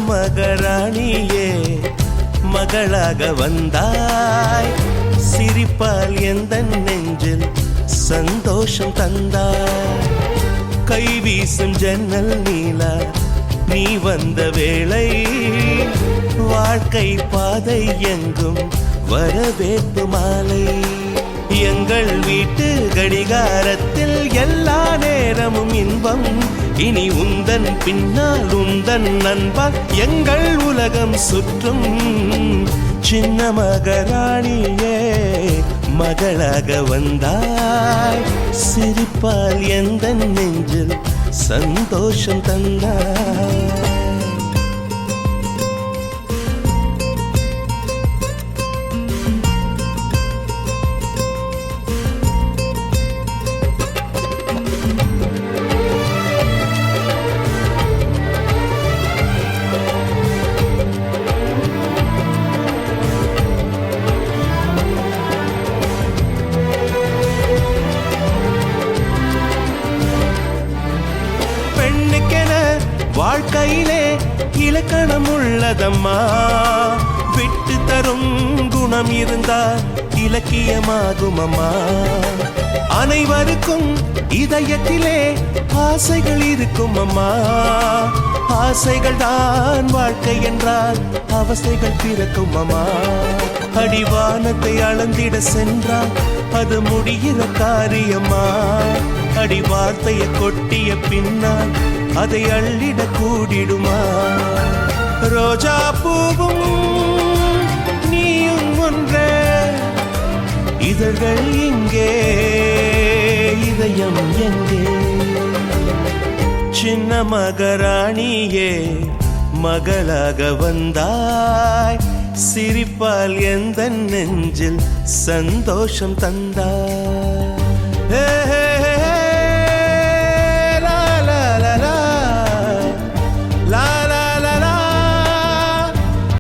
மகராணியே மகளாக வந்தாய் சிரிப்பால் எந்த நெஞ்சில் சந்தோஷம் தந்தாய் கை வீசும் ஜன்னல் நீலா நீ வந்த வேளை வாழ்க்கை பாதை எங்கும் வரவேற்பு மாலை எங்கள் வீட்டு கடிகாரத்தில் எல்லா நேரமும் இன்பம் இனி உந்தன் பின்னால் உந்தன் நண்பால் எங்கள் உலகம் சுற்றும் சின்ன மகராணியே மகளாக வந்தாய் சிரிப்பால் எந்த நெஞ்சில் சந்தோஷம் தந்தாய் வாழ்க்கையிலே இலக்கணம் உள்ளதம்மா விட்டு தரும் குணம் இருந்தால் இலக்கியமாகும் அம்மா அனைவருக்கும் இதயத்திலே ஆசைகள் இருக்கும் அம்மா ஆசைகள் தான் வாழ்க்கை என்றால் அவசைகள் பிறக்கும் அம்மா அடிவானத்தை அளந்திட சென்றால் அது முடிகிற காரியம்மா அடி வார்த்தையை கொட்டிய பின்னால் அதை அள்ளிட கூடிடுமா ரோஜா பூவும் நீயும் ஒன்றே இதழ்கள் இங்கே இதயம் எங்கே சின்ன மகராணியே மகளாக வந்தாய் சிரிப்பால் எந்த நெஞ்சில் சந்தோஷம் தந்தாய்